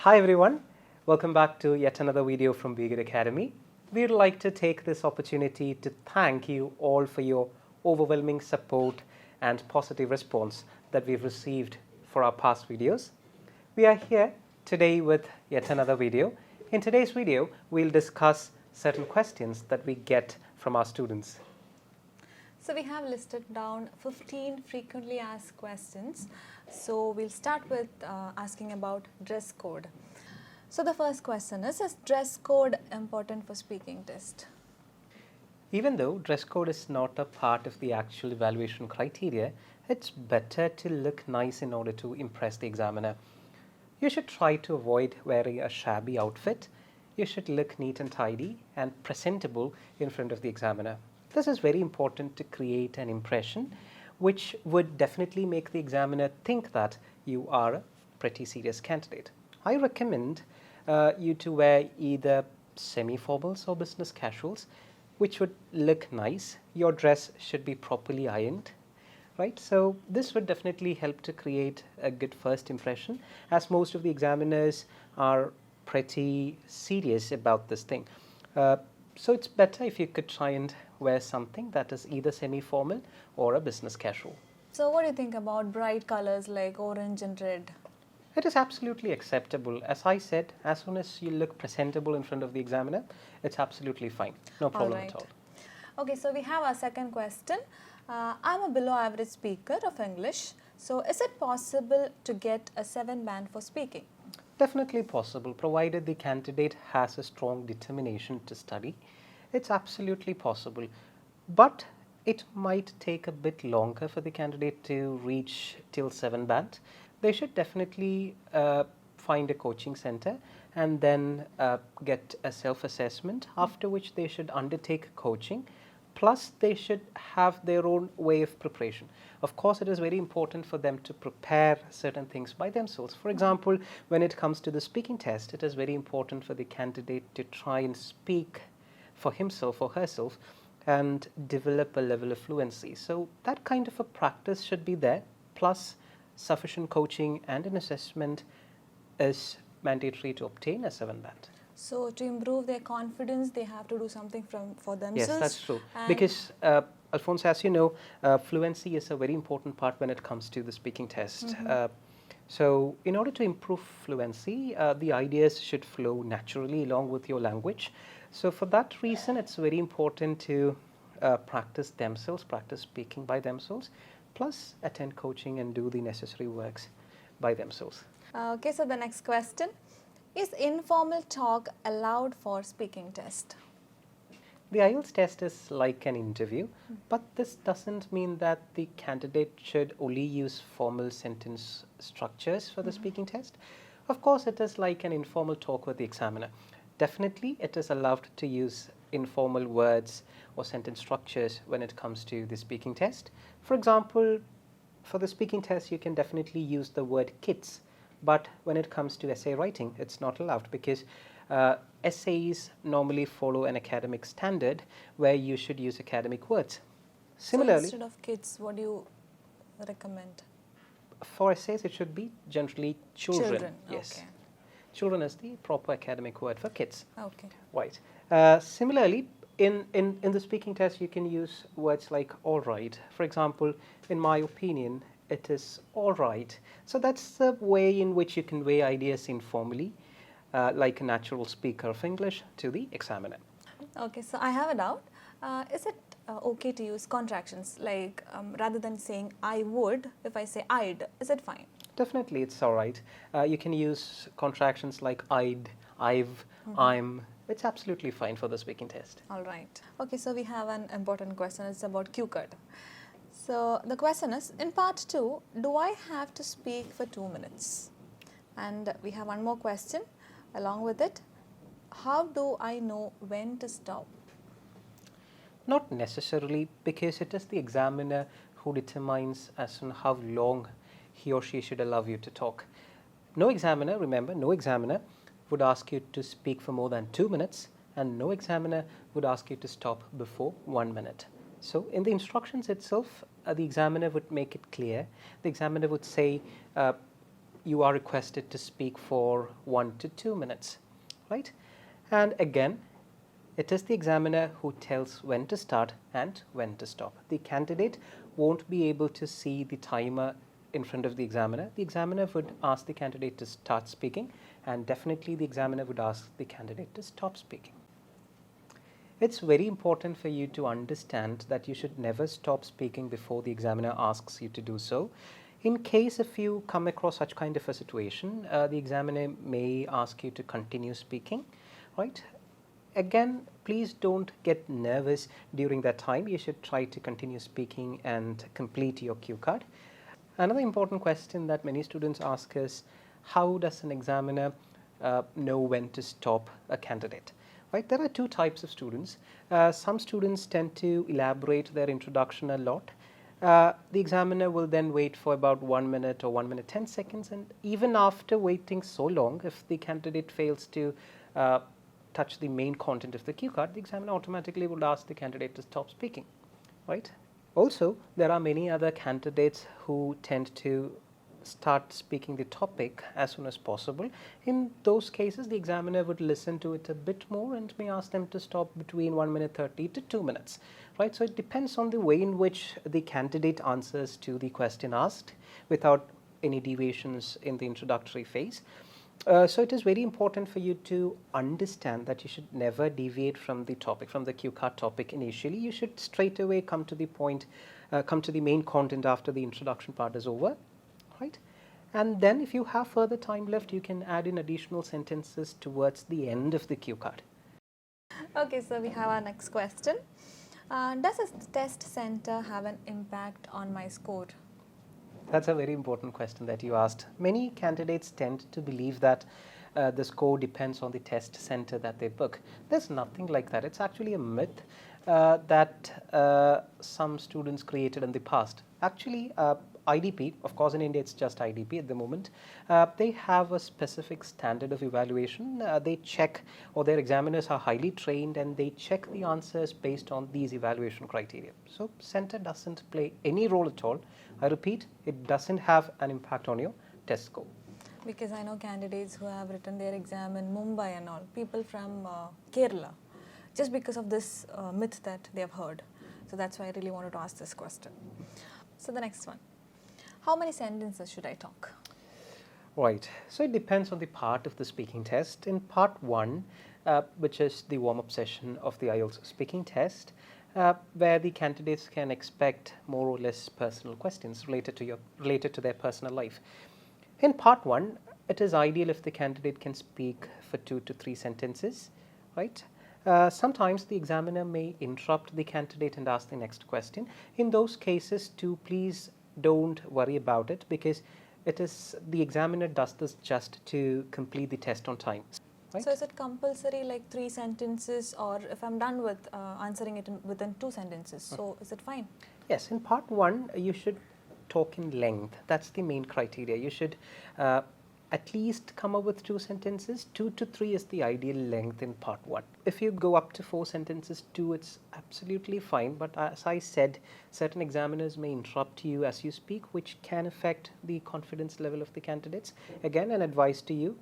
Hi everyone, welcome back to yet another video from B-GHUD Academy. We'd like to take this opportunity to thank you all for your overwhelming support and positive response that we've received for our past videos. We are here today with yet another video. In today's video, we'll discuss certain questions that we get from our students. So we have listed down 15 frequently asked questions. So we'll start with asking about dress code. So the first question is dress code important for speaking test? Even though dress code is not a part of the actual evaluation criteria, it's better to look nice in order to impress the examiner. You should try to avoid wearing a shabby outfit. You should look neat and tidy and presentable in front of the examiner. This is very important to create an impression which would definitely make the examiner think that you are a pretty serious candidate. I recommend you to wear either semi-formals or business casuals, which would look nice. Your dress should be properly ironed, right? So this would definitely help to create a good first impression, as most of the examiners are pretty serious about this thing. So it's better if you could try and wear something that is either semi-formal or a business casual. So what do you think about bright colors like orange and red? It is absolutely acceptable. As I said, as soon as you look presentable in front of the examiner, it's absolutely fine. No problem at all. Okay, so we have our second question. I'm a below average speaker of English. So is it possible to get a 7 band for speaking? Definitely possible, provided the candidate has a strong determination to study. It's absolutely possible, but it might take a bit longer for the candidate to reach till 7 band. They should definitely find a coaching center and then get a self-assessment, after which they should undertake coaching. Plus, they should have their own way of preparation. Of course, it is very important for them to prepare certain things by themselves. For example, when it comes to the speaking test, it is very important for the candidate to try and speak for himself or herself and develop a level of fluency. So that kind of a practice should be there, plus sufficient coaching and an assessment is mandatory to obtain a 7 band. So to improve their confidence, they have to do something for themselves? Yes, that's true. Because, Alphonse, as you know, fluency is a very important part when it comes to the speaking test. So in order to improve fluency, the ideas should flow naturally along with your language. So for that reason, it's very important to practice themselves, practice speaking by themselves, plus attend coaching and do the necessary works by themselves. Okay, so the next question. Is informal talk allowed for speaking test? The IELTS test is like an interview, but this doesn't mean that the candidate should only use formal sentence structures for the speaking test. Of course, it is like an informal talk with the examiner. Definitely, it is allowed to use informal words or sentence structures when it comes to the speaking test. For example, for the speaking test, you can definitely use the word kids. But when it comes to essay writing, it's not allowed, because essays normally follow an academic standard where you should use academic words. Similarly, so instead of kids, what do you recommend? For essays, it should be generally children. Yes. Okay. Children is the proper academic word for kids. Okay. Right. Similarly, in the speaking test, you can use words like all right. For example, in my opinion, it is all right. So that's the way in which you convey ideas informally, like a natural speaker of English to the examiner. Okay, so I have a doubt. Is it okay to use contractions, like rather than saying I would, if I say I'd, is it fine? Definitely, it's all right. You can use contractions like I'd, I've, I'm. It's absolutely fine for the speaking test. All right. Okay, so we have an important question. It's about B-GHUD. So the question is, in part 2, do I have to speak for 2 minutes? And we have one more question along with it. How do I know when to stop? Not necessarily, because it is the examiner who determines as to how long he or she should allow you to talk. No examiner, remember, no examiner would ask you to speak for more than 2 minutes, and no examiner would ask you to stop before 1 minute. So in the instructions itself, the examiner would make it clear. The examiner would say, you are requested to speak for 1 to 2 minutes, right? And again, it is the examiner who tells when to start and when to stop. The candidate won't be able to see the timer in front of the examiner. The examiner would ask the candidate to start speaking, and definitely the examiner would ask the candidate to stop speaking. It's very important for you to understand that you should never stop speaking before the examiner asks you to do so. In case if you come across such kind of a situation, the examiner may ask you to continue speaking, right? Again, please don't get nervous during that time. You should try to continue speaking and complete your cue card. Another important question that many students ask is, how does an examiner know when to stop a candidate? Right? There are two types of students. Some students tend to elaborate their introduction a lot. The examiner will then wait for about 1 minute or 1 minute 10 seconds, and even after waiting so long, if the candidate fails to touch the main content of the cue card, the examiner automatically would ask the candidate to stop speaking, right? Also, there are many other candidates who tend to start speaking the topic as soon as possible. In those cases, the examiner would listen to it a bit more and may ask them to stop between 1 minute 30 to 2 minutes, right? So it depends on the way in which the candidate answers to the question asked without any deviations in the introductory phase. So it is very important for you to understand that you should never deviate from the topic, from the cue card topic initially. You should straight away come to the point, come to the main content after the introduction part is over, right? And then if you have further time left, you can add in additional sentences towards the end of the cue card. Okay, so we have our next question. Does a test center have an impact on my score? That's a very important question that you asked. Many candidates tend to believe that the score depends on the test center that they book. There's nothing like that. It's actually a myth that some students created in the past. Actually, IDP, of course in India it's just IDP at the moment, they have a specific standard of evaluation. They check, or their examiners are highly trained and they check the answers based on these evaluation criteria. So center doesn't play any role at all. I repeat, it doesn't have an impact on your test score. Because I know candidates who have written their exam in Mumbai and all, people from Kerala, just because of this myth that they have heard. So that's why I really wanted to ask this question. So the next one, how many sentences should I talk? Right, so it depends on the part of the speaking test. In part 1, which is the warm-up session of the IELTS speaking test, where the candidates can expect more or less personal questions related to their personal life. In part 1, it is ideal if the candidate can speak for 2 to 3 sentences, right? Sometimes the examiner may interrupt the candidate and ask the next question. In those cases too, please don't worry about it, because it is the examiner does this just to complete the test on time. Right? So is it compulsory like 3 sentences, or if I'm done with answering it within 2 sentences, so is it fine? Yes, in part 1 you should talk in length. That's the main criteria. You should at least come up with 2 sentences. 2 to 3 is the ideal length in part 1. If you go up to 4 sentences too, it's absolutely fine, but as I said, certain examiners may interrupt you as you speak, which can affect the confidence level of the candidates. Again, an advice to you,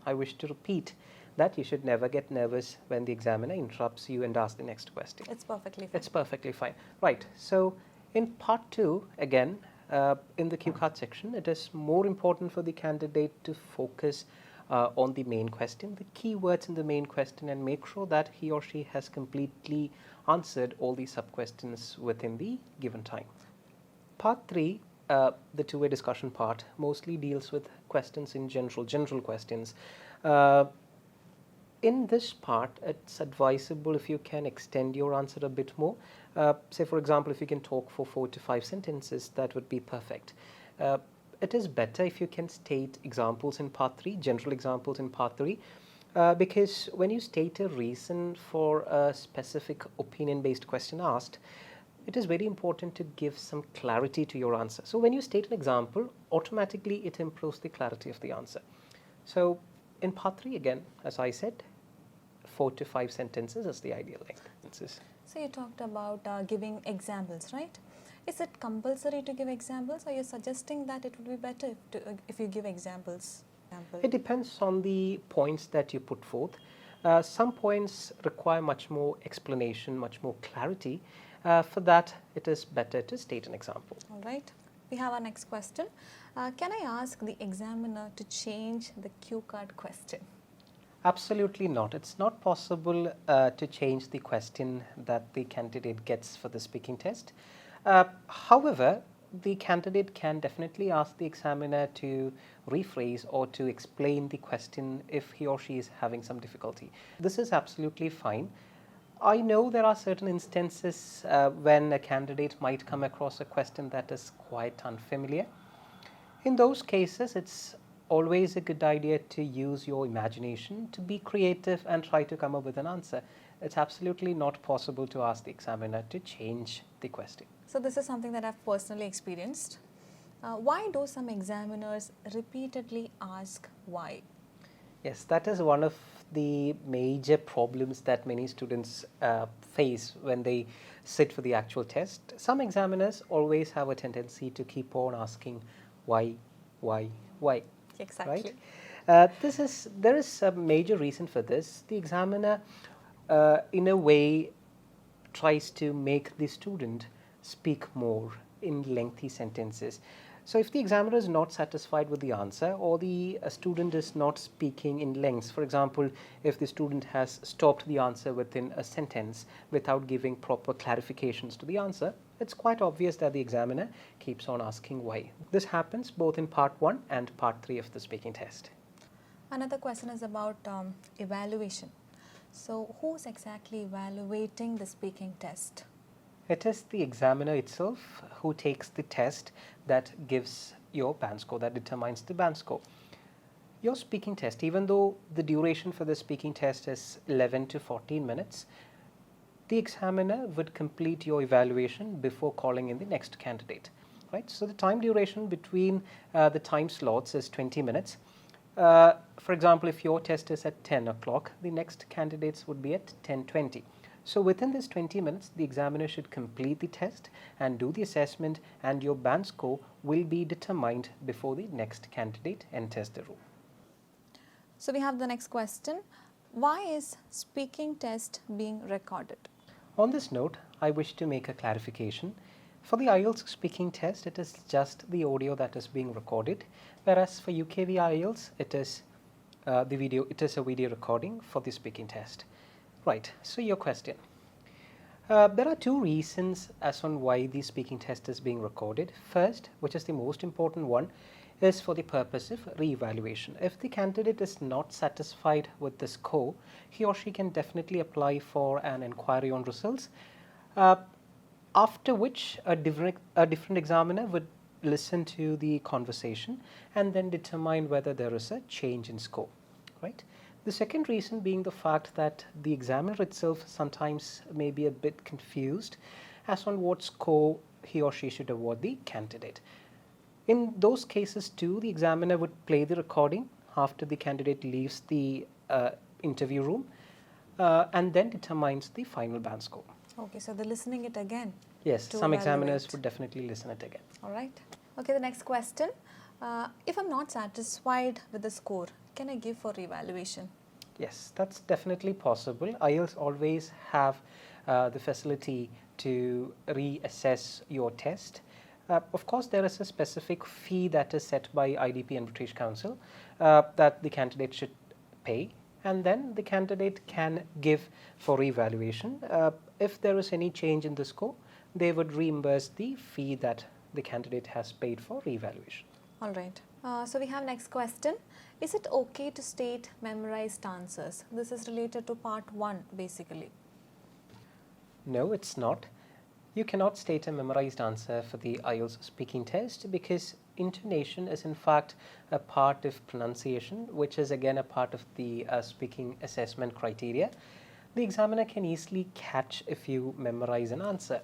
I wish to repeat that you should never get nervous when the examiner interrupts you and asks the next question. It's perfectly fine. It's perfectly fine. Right, so in part 2, again, in the cue card section, it is more important for the candidate to focus on the main question, the key words in the main question, and make sure that he or she has completely answered all the sub-questions within the given time. Part 3, the two-way discussion part, mostly deals with questions in general questions. In this part, it's advisable if you can extend your answer a bit more. Say, for example, if you can talk for 4 to 5 sentences, that would be perfect. It is better if you can state examples in part 3, general examples in part 3, because when you state a reason for a specific opinion-based question asked, it is very important to give some clarity to your answer. So when you state an example, automatically it improves the clarity of the answer. So in part 3, again, as I said, 4 to 5 sentences is the ideal length. So you talked about giving examples, right? is it compulsory to give examples, or you're suggesting that it would be better if you give examples? It depends on the points that you put forth. Some points require much more explanation, much more clarity. For that, it is better to state an example. All right. We have our next question. Can I ask the examiner to change the cue card question? Absolutely not. It's not possible to change the question that the candidate gets for the speaking test. However, the candidate can definitely ask the examiner to rephrase or to explain the question if he or she is having some difficulty. This is absolutely fine. I know there are certain instances when a candidate might come across a question that is quite unfamiliar. In those cases, it's always a good idea to use your imagination, to be creative and try to come up with an answer. It's absolutely not possible to ask the examiner to change the question. So this is something that I've personally experienced. Why do some examiners repeatedly ask why? Yes, that is one of the major problems that many students face when they sit for the actual test. Some examiners always have a tendency to keep on asking why. Exactly. Right? There is a major reason for this. The examiner, in a way, tries to make the student speak more in lengthy sentences. So if the examiner is not satisfied with the answer, or the student is not speaking in lengths, for example, if the student has stopped the answer within a sentence without giving proper clarifications to the answer, it's quite obvious that the examiner keeps on asking why. This happens both in part 1 and part 3 of the speaking test. Another question is about evaluation. So who's exactly evaluating the speaking test? It is the examiner itself who takes the test that gives your band score, that determines the band score. Your speaking test, even though the duration for the speaking test is 11 to 14 minutes, the examiner would complete your evaluation before calling in the next candidate. Right? So the time duration between the time slots is 20 minutes. For example, if your test is at 10 o'clock, the next candidates would be at 10:20. So within this 20 minutes, the examiner should complete the test and do the assessment, and your band score will be determined before the next candidate enters the room. So we have the next question. Why is speaking test being recorded? On this note, I wish to make a clarification. For the IELTS speaking test, it is just the audio that is being recorded, whereas for UKV IELTS, it is a video recording for the speaking test. Right, so your question. There are two reasons as on why the speaking test is being recorded. First, which is the most important one, is for the purpose of re-evaluation. If the candidate is not satisfied with the score, he or she can definitely apply for an inquiry on results, after which a different examiner would listen to the conversation and then determine whether there is a change in score. Right? The second reason being the fact that the examiner itself sometimes may be a bit confused as on what score he or she should award the candidate. In those cases too, the examiner would play the recording after the candidate leaves the interview room and then determines the final band score. Okay, so they're listening it again. Yes, some examiners would definitely listen it again. All right. Okay, the next question. If I'm not satisfied with the score, can I give for reevaluation? Yes, that's definitely possible. IELTS always have the facility to reassess your test. Of course, there is a specific fee that is set by IDP and British Council that the candidate should pay, and then the candidate can give for reevaluation. If there is any change in the score, they would reimburse the fee that the candidate has paid for reevaluation. All right. So we have next question. Is it okay to state memorized answers? This is related to part 1 basically. No, it's not. You cannot state a memorized answer for the IELTS speaking test because intonation is in fact a part of pronunciation, which is again a part of the speaking assessment criteria. The examiner can easily catch if you memorize an answer.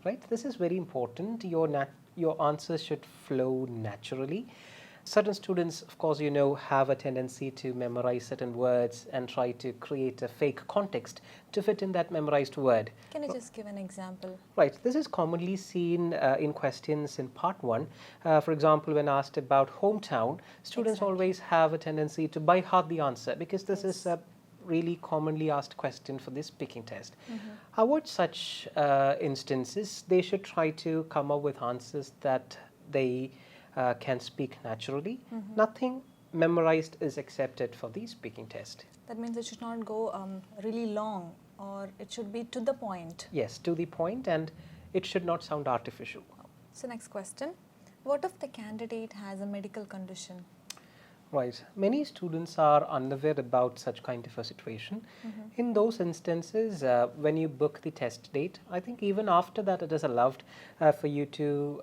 Right? This is very important. Your answers should flow naturally. Certain students, of course, have a tendency to memorize certain words and try to create a fake context to fit in that memorized word. Can you just give an example? Right. This is commonly seen in questions in part 1. For example, when asked about hometown, students Exactly. always have a tendency to by heart the answer because this Yes. is a really commonly asked question for this speaking test. Mm-hmm. Avoid such instances. They should try to come up with answers that they can speak naturally. Mm-hmm. Nothing memorized is accepted for the speaking test. That means it should not go really long, or it should be to the point. Yes, to the point, and it should not sound artificial. So next question. What if the candidate has a medical condition? Right. Many students are unaware about such kind of a situation. Mm-hmm. In those instances, when you book the test date, I think even after that it is allowed for you to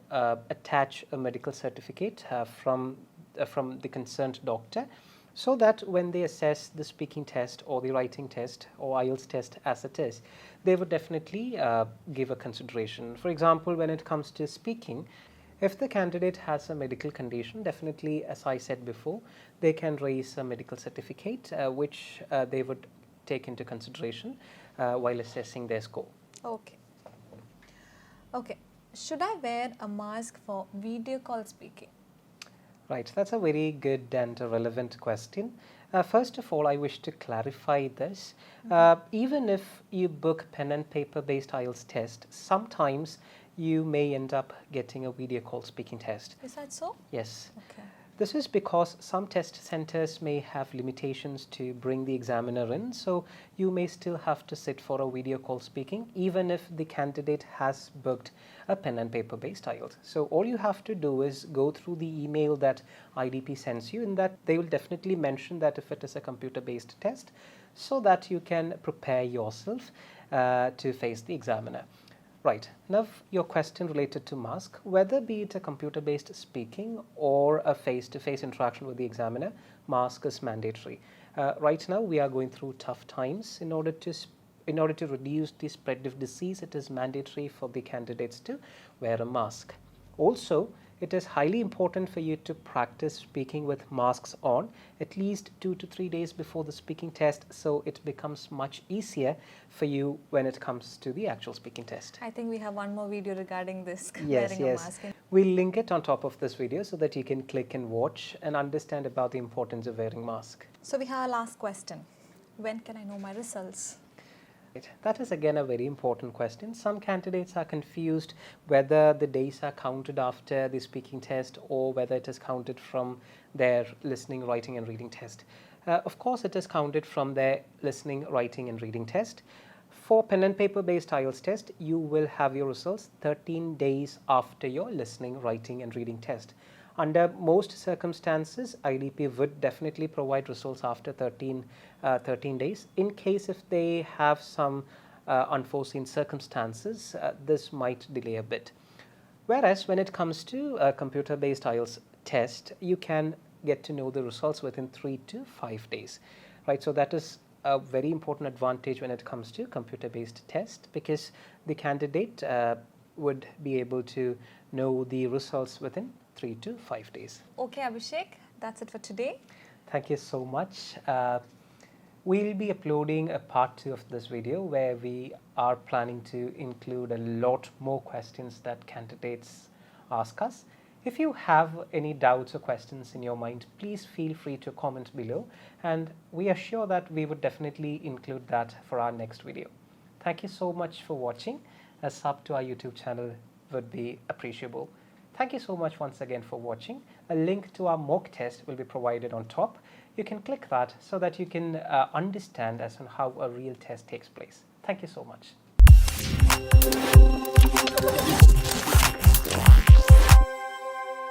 attach a medical certificate from the concerned doctor, so that when they assess the speaking test or the writing test or IELTS test as it is, they would definitely give a consideration. For example, when it comes to speaking, if the candidate has a medical condition, definitely, as I said before, they can raise a medical certificate which they would take into consideration while assessing their score. Okay. Okay. Should I wear a mask for video call speaking? Right, that's a very good and a relevant question. First of all, I wish to clarify this. Even if you book pen and paper based IELTS test, sometimes you may end up getting a video call speaking test. Is that so? Yes. Okay. This is because some test centers may have limitations to bring the examiner in, so you may still have to sit for a video call speaking even if the candidate has booked a pen and paper based IELTS. So all you have to do is go through the email that IDP sends you, in that they will definitely mention that if it is a computer based test, so that you can prepare yourself to face the examiner. Right, now your question related to mask, whether be it a computer-based speaking or a face-to-face interaction with the examiner, mask is mandatory. Right now we are going through tough times. In order to reduce the spread of disease, it is mandatory for the candidates to wear a mask. Also, it is highly important for you to practice speaking with masks on at least 2 to 3 days before the speaking test, so it becomes much easier for you when it comes to the actual speaking test. I think we have one more video regarding this, Yes, wearing a yes. mask. We'll link it on top of this video so that you can click and watch and understand about the importance of wearing mask. So we have a last question. When can I know my results? That is again a very important question. Some candidates are confused whether the days are counted after the speaking test or whether it is counted from their listening, writing and reading test. Of course, it is counted from their listening, writing and reading test. For pen and paper based IELTS test, you will have your results 13 days after your listening, writing and reading test. Under most circumstances, IDP would definitely provide results after 13 days. In case if they have some unforeseen circumstances, this might delay a bit. Whereas when it comes to a computer-based IELTS test, you can get to know the results within 3 to 5 days. Right, so that is a very important advantage when it comes to computer-based test, because the candidate would be able to know the results within 3 to 5 days. Okay, Abhishek, that's it for today. Thank you so much. We'll be uploading a part 2 of this video where we are planning to include a lot more questions that candidates ask us. If you have any doubts or questions in your mind, please feel free to comment below, and we are sure that we would definitely include that for our next video. Thank you so much for watching. A sub to our YouTube channel would be appreciable. Thank you so much once again for watching. A link to our mock test will be provided on top. You can click that so that you can understand as on how a real test takes place. Thank you so much.